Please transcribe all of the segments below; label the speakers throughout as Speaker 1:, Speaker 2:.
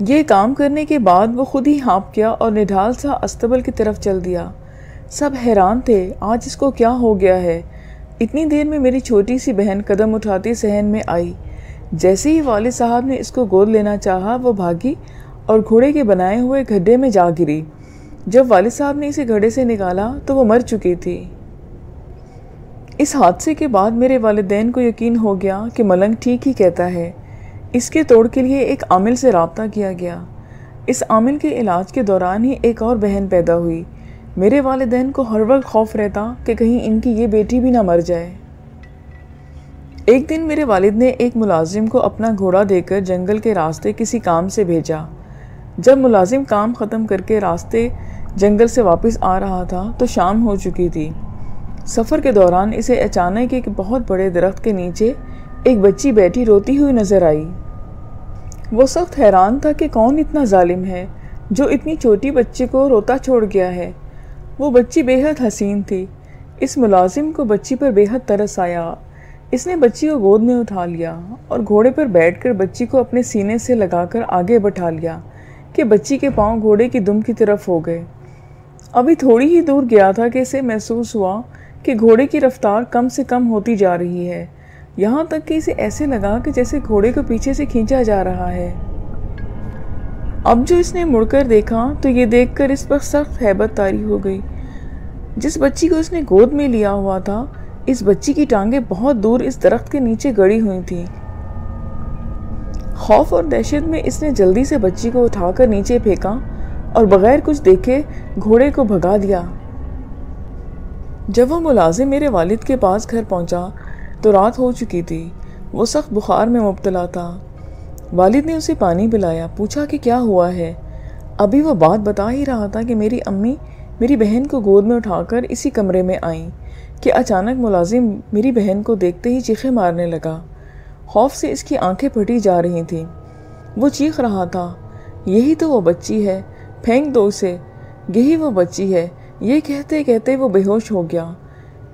Speaker 1: یہ کام کرنے کے بعد وہ خود ہی ہانپ گیا اور نڈھال سا استبل کی طرف چل دیا۔ سب حیران تھے، آج اس کو کیا ہو گیا ہے؟ اتنی دیر میں میری چھوٹی سی بہن قدم اٹھاتی صحن میں آئی۔ جیسے ہی والد صاحب نے اس کو گود لینا چاہا، وہ بھاگی اور گھوڑے کے بنائے ہوئے گھڈے میں جا گری۔ جب والد صاحب نے اسے گھڑے سے نکالا تو وہ مر چکی تھی۔ اس حادثے کے بعد میرے والدین کو یقین ہو گیا کہ ملنگ ٹھیک ہی کہتا ہے۔ اس کے توڑ کے لیے ایک عامل سے رابطہ کیا گیا۔ اس عامل کے علاج کے دوران ہی ایک اور بہن پیدا ہوئی۔ میرے والدین کو ہر وقت خوف رہتا کہ کہیں ان کی یہ بیٹی بھی نہ مر جائے۔ ایک دن میرے والد نے ایک ملازم کو اپنا گھوڑا دے کر جنگل کے راستے کسی کام سے بھیجا۔ جب ملازم کام ختم کر کے راستے جنگل سے واپس آ رہا تھا تو شام ہو چکی تھی۔ سفر کے دوران اسے اچانک ایک بہت بڑے درخت کے نیچے ایک بچی بیٹھی روتی ہوئی نظر آئی۔ وہ سخت حیران تھا کہ کون اتنا ظالم ہے جو اتنی چھوٹی بچی کو روتا چھوڑ گیا ہے۔ وہ بچی بے حد حسین تھی۔ اس ملازم کو بچی پر بے حد ترس آیا۔ اس نے بچی کو گود میں اٹھا لیا اور گھوڑے پر بیٹھ کر بچی کو اپنے سینے سے لگا کر آگے بٹھا لیا کہ بچی کے پاؤں گھوڑے کی دم کی طرف ہو گئے۔ ابھی تھوڑی ہی دور گیا تھا کہ اسے محسوس ہوا کہ گھوڑے کی رفتار کم سے کم ہوتی جا رہی ہے، یہاں تک کہ اسے ایسے لگا کہ جیسے گھوڑے کو پیچھے سے کھینچا جا رہا ہے۔ اب جو اس نے مڑ کر دیکھا تو یہ دیکھ کر اس پر سخت ہیبت طاری ہو گئی۔ جس بچی کو اس نے گود میں لیا ہوا تھا، اس بچی کی ٹانگیں بہت دور اس درخت کے نیچے گڑی ہوئی تھیں۔ خوف اور دہشت میں اس نے جلدی سے بچی کو اٹھا کر نیچے پھینکا اور بغیر کچھ دیکھے گھوڑے کو بھگا دیا۔ جب وہ ملازم میرے والد کے پاس گھر پہنچا تو رات ہو چکی تھی۔ وہ سخت بخار میں مبتلا تھا۔ والد نے اسے پانی پلایا، پوچھا کہ کیا ہوا ہے۔ ابھی وہ بات بتا ہی رہا تھا کہ میری امی میری بہن کو گود میں اٹھا کر اسی کمرے میں آئیں کہ اچانک ملازم میری بہن کو دیکھتے ہی چیخیں مارنے لگا۔ خوف سے اس کی آنکھیں پھٹی جا رہی تھیں۔ وہ چیخ رہا تھا، یہی تو وہ بچی ہے، پھینک دو اسے، یہی وہ بچی ہے۔ یہ کہتے کہتے وہ بے ہوش ہو گیا۔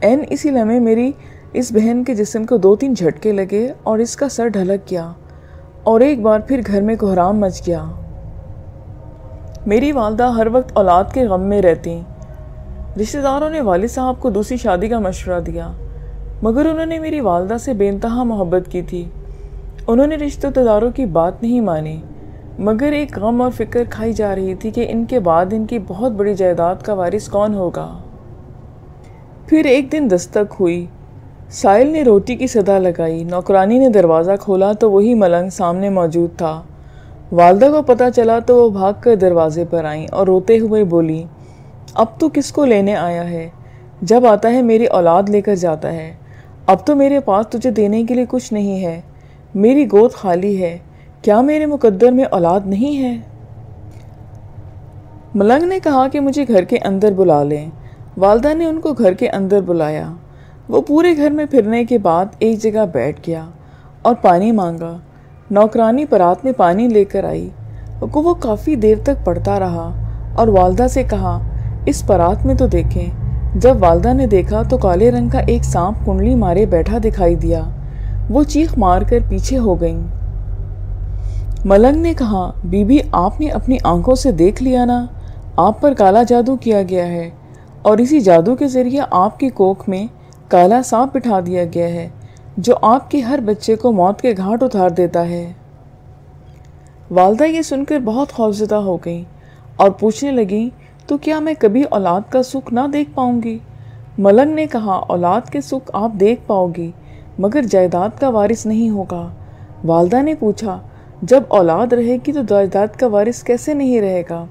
Speaker 1: عین اسی لمحے میری اس بہن کے جسم کو 2-3 جھٹکے لگے اور اس کا سر ڈھلک گیا اور ایک بار پھر گھر میں کوہرام مچ گیا۔ میری والدہ ہر وقت اولاد کے غم میں رہتی۔ رشتہ داروں نے والد صاحب کو دوسری شادی کا مشورہ دیا، مگر انہوں نے میری والدہ سے بے انتہا محبت کی تھی۔ انہوں نے رشتہ داروں کی بات نہیں مانی، مگر ایک غم اور فکر کھائی جا رہی تھی کہ ان کے بعد ان کی بہت بڑی جائیداد کا وارث کون ہوگا۔ پھر ایک دن دستک ہوئی۔ سائل نے روٹی کی صدا لگائی۔ نوکرانی نے دروازہ کھولا تو وہی ملنگ سامنے موجود تھا۔ والدہ کو پتہ چلا تو وہ بھاگ کر دروازے پر آئیں اور روتے ہوئے بولی، اب تو کس کو لینے آیا ہے؟ جب آتا ہے میری اولاد لے کر جاتا ہے۔ اب تو میرے پاس تجھے دینے کے لیے کچھ نہیں ہے، میری گود خالی ہے۔ کیا میرے مقدر میں اولاد نہیں ہے؟ ملنگ نے کہا کہ مجھے گھر کے اندر بلا لیں۔ والدہ نے ان کو گھر کے اندر بلایا۔ وہ پورے گھر میں پھرنے کے بعد ایک جگہ بیٹھ گیا اور پانی مانگا۔ نوکرانی پرات میں پانی لے کر آئی۔ وہ کافی دیر تک پڑھتا رہا اور والدہ سے کہا، اس پرات میں تو دیکھیں۔ جب والدہ نے دیکھا تو کالے رنگ کا ایک سانپ کنڈلی مارے بیٹھا دکھائی دیا۔ وہ چیخ مار کر پیچھے ہو گئیں۔ ملنگ نے کہا، بی بی آپ نے اپنی آنکھوں سے دیکھ لیا نا، آپ پر کالا جادو کیا گیا ہے اور اسی جادو کے ذریعے آپ کی کوکھ میں کالا سانپ بٹھا دیا گیا ہے جو آپ کے ہر بچے کو موت کے گھاٹ اتار دیتا ہے۔ والدہ یہ سن کر بہت خوفزدہ ہو گئیں اور پوچھنے لگیں، تو کیا میں کبھی اولاد کا سکھ نہ دیکھ پاؤں گی؟ ملنگ نے کہا، اولاد کے سکھ آپ دیکھ پاؤ گی مگر جائیداد کا وارث نہیں ہوگا۔ والدہ نے پوچھا، جب اولاد رہے گی تو جائیداد کا وارث کیسے نہیں رہے گا؟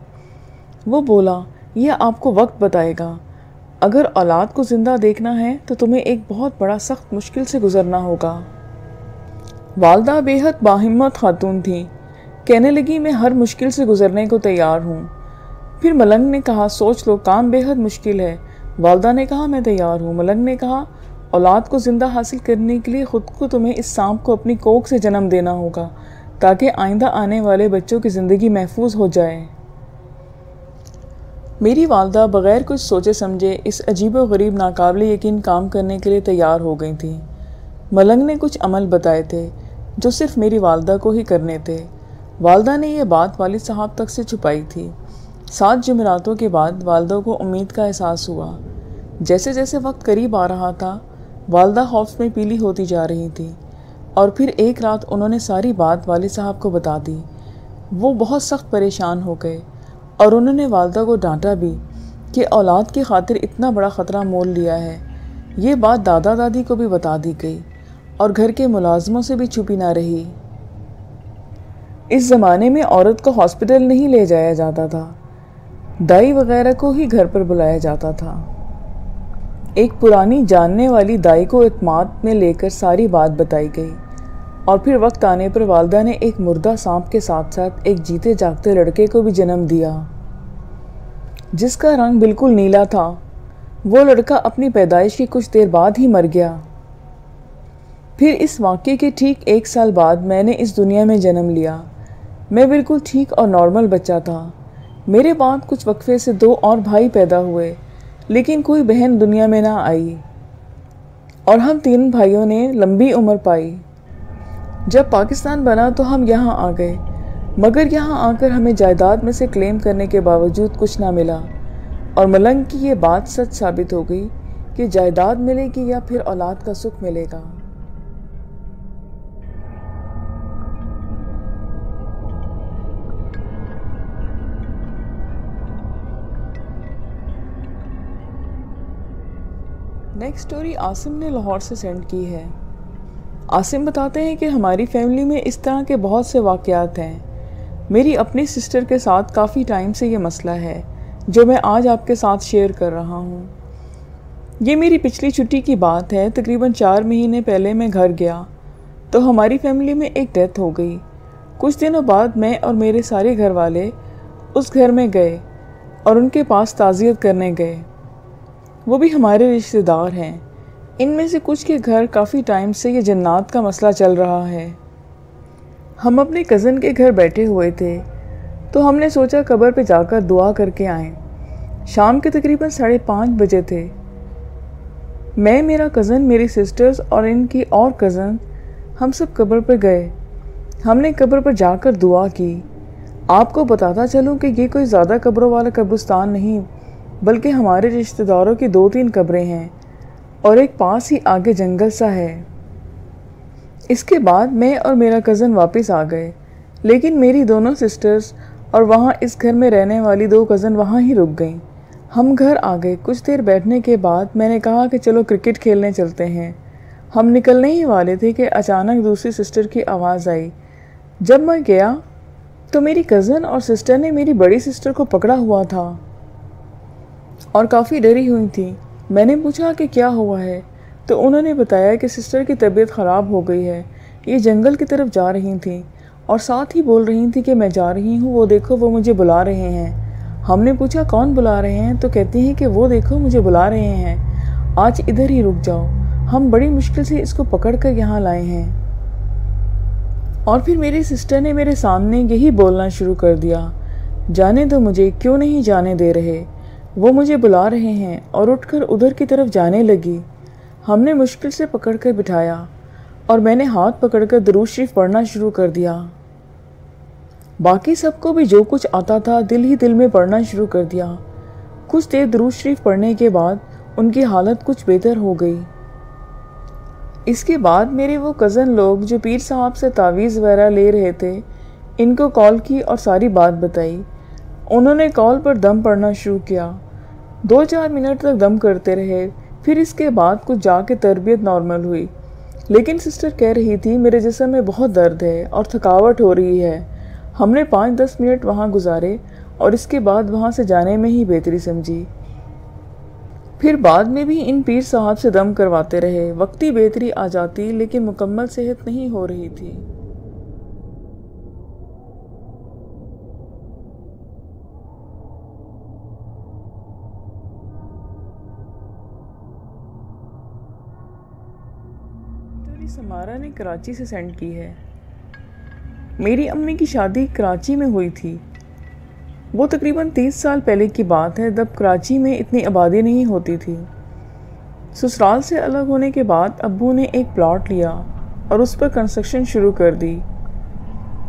Speaker 1: وہ بولا، یہ آپ کو وقت بتائے گا۔ اگر اولاد کو زندہ دیکھنا ہے تو تمہیں ایک بہت بڑا سخت مشکل سے گزرنا ہوگا۔ والدہ بے حد باہمت خاتون تھی، کہنے لگی، میں ہر مشکل سے گزرنے کو تیار ہوں۔ پھر ملنگ نے کہا، سوچ لو، کام بے حد مشکل ہے۔ والدہ نے کہا، میں تیار ہوں۔ ملنگ نے کہا، اولاد کو زندہ حاصل کرنے کے لیے خود کو تمہیں اس سانپ کو اپنی کوکھ سے جنم دینا ہوگا تاکہ آئندہ آنے والے بچوں کی زندگی محفوظ ہو جائے۔ میری والدہ بغیر کچھ سوچے سمجھے اس عجیب و غریب ناقابل یقین کام کرنے کے لیے تیار ہو گئی تھیں۔ ملنگ نے کچھ عمل بتائے تھے جو صرف میری والدہ کو ہی کرنے تھے۔ والدہ نے یہ بات والد صاحب تک سے چھپائی تھی۔ 7 جمعراتوں کے بعد والدہ کو امید کا احساس ہوا۔ جیسے جیسے وقت قریب آ رہا تھا، والدہ خوف میں پیلی ہوتی جا رہی تھی، اور پھر ایک رات انہوں نے ساری بات والد صاحب کو بتا دی۔ وہ بہت سخت پریشان ہو گئے اور انہوں نے والدہ کو ڈانٹا بھی کہ اولاد کی خاطر اتنا بڑا خطرہ مول لیا ہے۔ یہ بات دادا دادی کو بھی بتا دی گئی اور گھر کے ملازموں سے بھی چھپی نہ رہی۔ اس زمانے میں عورت کو ہاسپٹل نہیں لے جایا جاتا تھا، دائی وغیرہ کو ہی گھر پر بلایا جاتا تھا۔ ایک پرانی جاننے والی دائی کو اعتماد میں لے کر ساری بات بتائی گئی، اور پھر وقت آنے پر والدہ نے ایک مردہ سانپ کے ساتھ ساتھ ایک جیتے جاگتے لڑکے کو بھی جنم دیا، جس کا رنگ بالکل نیلا تھا۔ وہ لڑکا اپنی پیدائش کی کچھ دیر بعد ہی مر گیا۔ پھر اس واقعے کے ٹھیک 1 سال بعد میں نے اس دنیا میں جنم لیا۔ میں بالکل ٹھیک اور نارمل بچہ تھا۔ میرے بعد کچھ وقفے سے 2 اور بھائی پیدا ہوئے، لیکن کوئی بہن دنیا میں نہ آئی، اور ہم 3 بھائیوں نے لمبی عمر پائی۔ جب پاکستان بنا تو ہم یہاں آ گئے، مگر یہاں آ کر ہمیں جائیداد میں سے کلیم کرنے کے باوجود کچھ نہ ملا، اور ملنگ کی یہ بات سچ ثابت ہو گئی کہ جائیداد ملے گی یا پھر اولاد کا سکھ ملے گا۔ نیکسٹ سٹوری عاصم نے لاہور سے سینڈ کی ہے۔ عاصم بتاتے ہیں کہ ہماری فیملی میں اس طرح کے بہت سے واقعات ہیں۔ میری اپنی سسٹر کے ساتھ کافی ٹائم سے یہ مسئلہ ہے جو میں آج آپ کے ساتھ شیئر کر رہا ہوں۔ یہ میری پچھلی چھٹی کی بات ہے۔ تقریباً 4 مہینے پہلے میں گھر گیا تو ہماری فیملی میں ایک ڈیتھ ہو گئی۔ کچھ دنوں بعد میں اور میرے سارے گھر والے اس گھر میں گئے اور ان کے پاس تعزیت کرنے گئے۔ وہ بھی ہمارے رشتہ دار ہیں۔ ان میں سے کچھ کے گھر کافی ٹائم سے یہ جنات کا مسئلہ چل رہا ہے۔ ہم اپنے کزن کے گھر بیٹھے ہوئے تھے تو ہم نے سوچا قبر پہ جا کر دعا کر کے آئیں۔ شام کے تقریباً 5:30 بجے تھے۔ میں، میرا کزن، میری سسٹرز اور ان کی اور کزن، ہم سب قبر پر گئے۔ ہم نے قبر پر جا کر دعا کی۔ آپ کو بتاتا چلوں کہ یہ کوئی زیادہ قبروں والا قبرستان نہیں، بلکہ ہمارے رشتہ داروں کی 2-3 قبریں ہیں اور ایک پاس ہی آگے جنگل سا ہے۔ اس کے بعد میں اور میرا کزن واپس آ گئے، لیکن میری دونوں سسٹرز اور وہاں اس گھر میں رہنے والی 2 کزن وہاں ہی رک گئیں۔ ہم گھر آ گئے۔ کچھ دیر بیٹھنے کے بعد میں نے کہا کہ چلو کرکٹ کھیلنے چلتے ہیں۔ ہم نکلنے ہی والے تھے کہ اچانک دوسری سسٹر کی آواز آئی۔ جب میں گیا تو میری کزن اور سسٹر نے میری بڑی سسٹر کو پکڑا ہوا تھا اور کافی ڈری ہوئی تھی۔ میں نے پوچھا کہ کیا ہوا ہے تو انہوں نے بتایا کہ سسٹر کی طبیعت خراب ہو گئی ہے، یہ جنگل کی طرف جا رہی تھیں اور ساتھ ہی بول رہی تھیں کہ میں جا رہی ہوں، وہ دیکھو وہ مجھے بلا رہے ہیں۔ ہم نے پوچھا کون بلا رہے ہیں تو کہتی ہیں کہ وہ دیکھو مجھے بلا رہے ہیں، آج ادھر ہی رک جاؤ۔ ہم بڑی مشکل سے اس کو پکڑ کر یہاں لائے ہیں۔ اور پھر میری سسٹر نے میرے سامنے یہی بولنا شروع کر دیا، جانے دو مجھے، کیوں نہیں جانے دے رہے، وہ مجھے بلا رہے ہیں، اور اٹھ کر ادھر کی طرف جانے لگی۔ ہم نے مشکل سے پکڑ کر بٹھایا اور میں نے ہاتھ پکڑ کر درود شریف پڑھنا شروع کر دیا۔ باقی سب کو بھی جو کچھ آتا تھا دل ہی دل میں پڑھنا شروع کر دیا۔ کچھ دیر درود شریف پڑھنے کے بعد ان کی حالت کچھ بہتر ہو گئی۔ اس کے بعد میرے وہ کزن لوگ جو پیر صاحب سے تعویذ وغیرہ لے رہے تھے، ان کو کال کی اور ساری بات بتائی۔ انہوں نے کال پر دم پڑھنا شروع کیا۔ 2-4 منٹ تک دم کرتے رہے، پھر اس کے بعد کچھ جا کے تربیت نارمل ہوئی، لیکن سسٹر کہہ رہی تھی میرے جسم میں بہت درد ہے اور تھکاوٹ ہو رہی ہے۔ ہم نے 5-10 منٹ وہاں گزارے اور اس کے بعد وہاں سے جانے میں ہی بہتری سمجھی۔ پھر بعد میں بھی ان پیر صاحب سے دم کرواتے رہے، وقتی بہتری آ جاتی لیکن مکمل صحت نہیں ہو رہی تھی۔ سمارا نے کراچی سے سینڈ کی ہے۔ میری امی کی شادی کراچی میں ہوئی تھی۔ وہ تقریباً 30 سال پہلے کی بات ہے، جب کراچی میں اتنی آبادی نہیں ہوتی تھی۔ سسرال سے الگ ہونے کے بعد ابو نے ایک پلاٹ لیا اور اس پر کنسٹرکشن شروع کر دی۔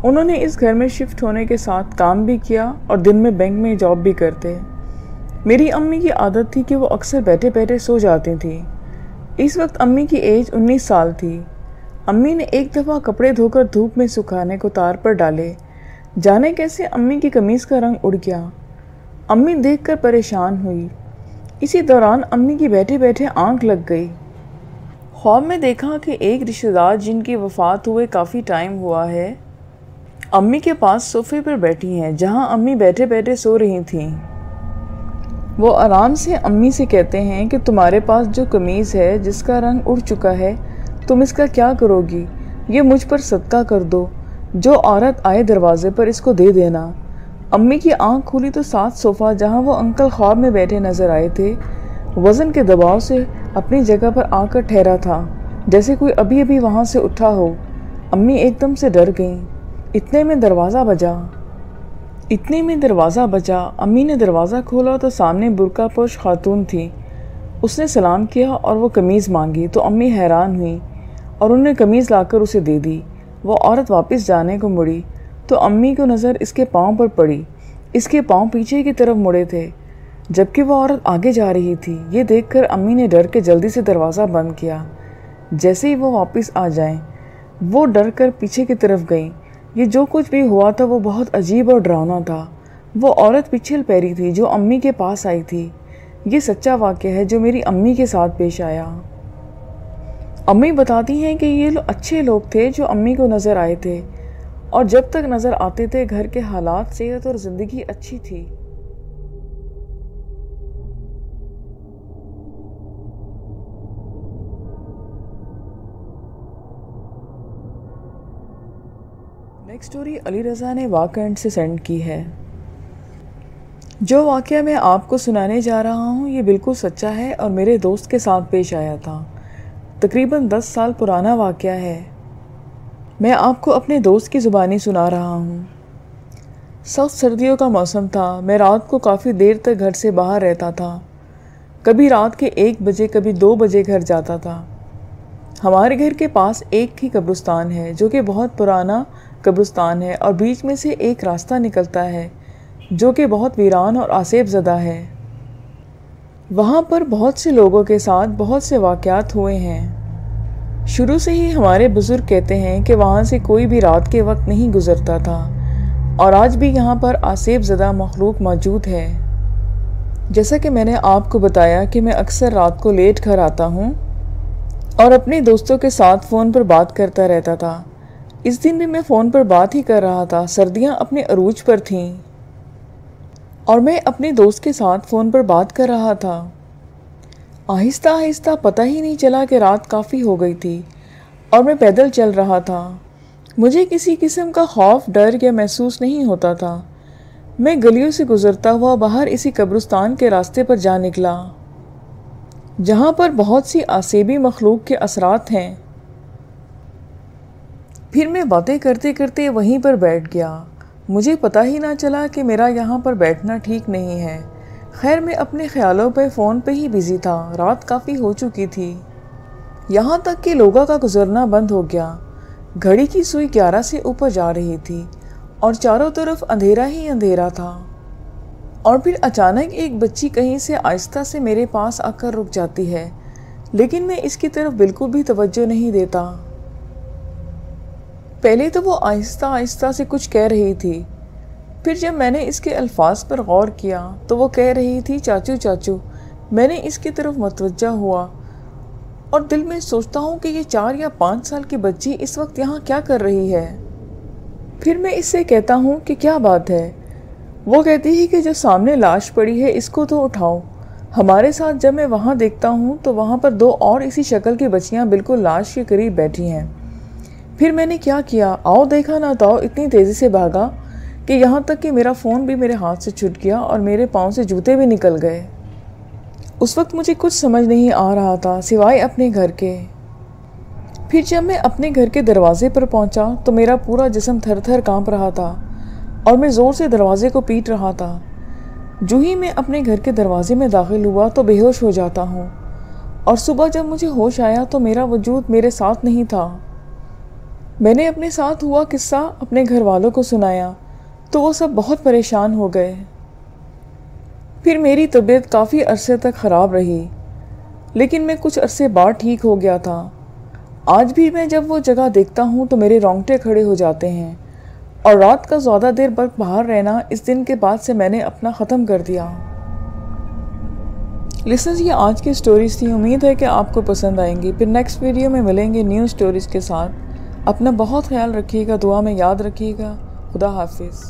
Speaker 1: انہوں نے اس گھر میں شفٹ ہونے کے ساتھ کام بھی کیا اور دن میں بینک میں جاب بھی کرتے۔ میری امی کی عادت تھی کہ وہ اکثر بیٹھے بیٹھے سو جاتی تھی۔ اس وقت امی کی ایج 19 سال تھی۔ امی نے ایک دفعہ کپڑے دھو کر دھوپ میں سکھانے کو تار پر ڈالے، جانے کیسے امی کی قمیض کا رنگ اڑ گیا۔ امی دیکھ کر پریشان ہوئی۔ اسی دوران امی کی بیٹھے بیٹھے آنکھ لگ گئی۔ خواب میں دیکھا کہ ایک رشتہ دار جن کی وفات ہوئے کافی ٹائم ہوا ہے، امی کے پاس صوفے پر بیٹھی ہیں جہاں امی بیٹھے بیٹھے سو رہی تھیں۔ وہ آرام سے امی سے کہتے ہیں کہ تمہارے پاس جو قمیض ہے جس کا رنگ اڑ چکا ہے، تم اس کا کیا کرو گی؟ یہ مجھ پر صدقہ کر دو، جو عورت آئے دروازے پر اس کو دے دینا۔ امی کی آنکھ کھلی تو ساتھ صوفہ جہاں وہ انکل خواب میں بیٹھے نظر آئے تھے، وزن کے دباؤ سے اپنی جگہ پر آ کر ٹھہرا تھا، جیسے کوئی ابھی ابھی وہاں سے اٹھا ہو۔ امی ایک دم سے ڈر گئیں۔ اتنے میں دروازہ بجا۔ امی نے دروازہ کھولا تو سامنے برقع پوش خاتون تھی۔ اس نے سلام کیا اور وہ قمیض مانگی تو امی حیران ہوئی اور انہوں نے قمیض لا کر اسے دے دی۔ وہ عورت واپس جانے کو مڑی تو امی کو نظر اس کے پاؤں پر پڑی۔ اس کے پاؤں پیچھے کی طرف مڑے تھے جبکہ وہ عورت آگے جا رہی تھی۔ یہ دیکھ کر امی نے ڈر کے جلدی سے دروازہ بند کیا۔ جیسے ہی وہ واپس آ جائیں، وہ ڈر کر پیچھے کی طرف گئیں۔ یہ جو کچھ بھی ہوا تھا وہ بہت عجیب اور ڈراؤنا تھا۔ وہ عورت پچھل پیری تھی جو امی کے پاس آئی تھی۔ یہ سچا واقعہ ہے جو میری امی کے ساتھ پیش آیا۔ امی بتاتی ہیں کہ یہ اچھے لوگ تھے جو امی کو نظر آئے تھے، اور جب تک نظر آتے تھے گھر کے حالات، صحت اور زندگی اچھی تھی۔ نیکسٹ سٹوری علی رضا نے واقعہ سے سینڈ کی ہے۔ جو واقعہ میں آپ کو سنانے جا رہا ہوں یہ بالکل سچا ہے اور میرے دوست کے ساتھ پیش آیا تھا۔ تقریباً 10 سال پرانا واقعہ ہے۔ میں آپ کو اپنے دوست کی زبانی سنا رہا ہوں۔ سخت سردیوں کا موسم تھا۔ میں رات کو کافی دیر تک گھر سے باہر رہتا تھا۔ کبھی رات کے 1 بجے کبھی 2 بجے گھر جاتا تھا۔ ہمارے گھر کے پاس ایک ہی قبرستان ہے جو کہ بہت پرانا قبرستان ہے، اور بیچ میں سے ایک راستہ نکلتا ہے جو کہ بہت ویران اور آسیب زدہ ہے۔ وہاں پر بہت سے لوگوں کے ساتھ بہت سے واقعات ہوئے ہیں۔ شروع سے ہی ہمارے بزرگ کہتے ہیں کہ وہاں سے کوئی بھی رات کے وقت نہیں گزرتا تھا، اور آج بھی یہاں پر آسیب زدہ مخلوق موجود ہے۔ جیسا کہ میں نے آپ کو بتایا کہ میں اکثر رات کو لیٹ گھر آتا ہوں اور اپنے دوستوں کے ساتھ فون پر بات کرتا رہتا تھا۔ اس دن بھی میں فون پر بات ہی کر رہا تھا۔ سردیاں اپنے عروج پر تھیں اور میں اپنے دوست کے ساتھ فون پر بات کر رہا تھا۔ آہستہ آہستہ پتہ ہی نہیں چلا کہ رات کافی ہو گئی تھی اور میں پیدل چل رہا تھا۔ مجھے کسی قسم کا خوف، ڈر یا محسوس نہیں ہوتا تھا۔ میں گلیوں سے گزرتا ہوا باہر اسی قبرستان کے راستے پر جا نکلا جہاں پر بہت سی آسیبی مخلوق کے اثرات ہیں۔ پھر میں باتیں کرتے کرتے وہیں پر بیٹھ گیا۔ مجھے پتہ ہی نہ چلا کہ میرا یہاں پر بیٹھنا ٹھیک نہیں ہے۔ خیر میں اپنے خیالوں پہ فون پہ ہی بزی تھا۔ رات کافی ہو چکی تھی، یہاں تک کہ لوگوں کا گزرنا بند ہو گیا۔ گھڑی کی سوئی 11 سے اوپر جا رہی تھی اور چاروں طرف اندھیرا ہی اندھیرا تھا۔ اور پھر اچانک ایک بچی کہیں سے آہستہ سے میرے پاس آ کر رک جاتی ہے، لیکن میں اس کی طرف بالکل بھی توجہ نہیں دیتا۔ پہلے تو وہ آہستہ آہستہ سے کچھ کہہ رہی تھی، پھر جب میں نے اس کے الفاظ پر غور کیا تو وہ کہہ رہی تھی چاچو چاچو۔ میں نے اس کی طرف متوجہ ہوا اور دل میں سوچتا ہوں کہ یہ 4 یا 5 سال کی بچی اس وقت یہاں کیا کر رہی ہے۔ پھر میں اس سے کہتا ہوں کہ کیا بات ہے۔ وہ کہتی ہے کہ جو سامنے لاش پڑی ہے اس کو تو اٹھاؤ۔ ہمارے ساتھ جب میں وہاں دیکھتا ہوں تو وہاں پر 2 اور اسی شکل کی بچیاں بالکل لاش کے قریب بیٹھی ہیں۔ پھر میں نے کیا کیا، آؤ دیکھا نہ تاؤ اتنی تیزی سے بھاگا کہ یہاں تک کہ میرا فون بھی میرے ہاتھ سے چھوٹ گیا اور میرے پاؤں سے جوتے بھی نکل گئے۔ اس وقت مجھے کچھ سمجھ نہیں آ رہا تھا سوائے اپنے گھر کے۔ پھر جب میں اپنے گھر کے دروازے پر پہنچا تو میرا پورا جسم تھر تھر کانپ رہا تھا اور میں زور سے دروازے کو پیٹ رہا تھا۔ جو ہی میں اپنے گھر کے دروازے میں داخل ہوا تو بے ہوش ہو جاتا ہوں، اور صبح جب مجھے ہوش آیا تو میرا وجود میرے ساتھ نہیں تھا۔ میں نے اپنے ساتھ ہوا قصہ اپنے گھر والوں کو سنایا تو وہ سب بہت پریشان ہو گئے۔ پھر میری طبیعت کافی عرصے تک خراب رہی، لیکن میں کچھ عرصے بعد ٹھیک ہو گیا تھا۔ آج بھی میں جب وہ جگہ دیکھتا ہوں تو میرے رونگٹے کھڑے ہو جاتے ہیں، اور رات کا زیادہ دیر باہر رہنا اس دن کے بعد سے میں نے اپنا ختم کر دیا۔ لسنرز، یہ آج کی سٹوریز تھی، امید ہے کہ آپ کو پسند آئیں گی۔ پھر نیکسٹ ویڈیو میں ملیں گے نیو سٹوریز کے ساتھ۔ اپنا بہت خیال رکھیے گا، دعا میں یاد رکھیے گا۔ خدا حافظ۔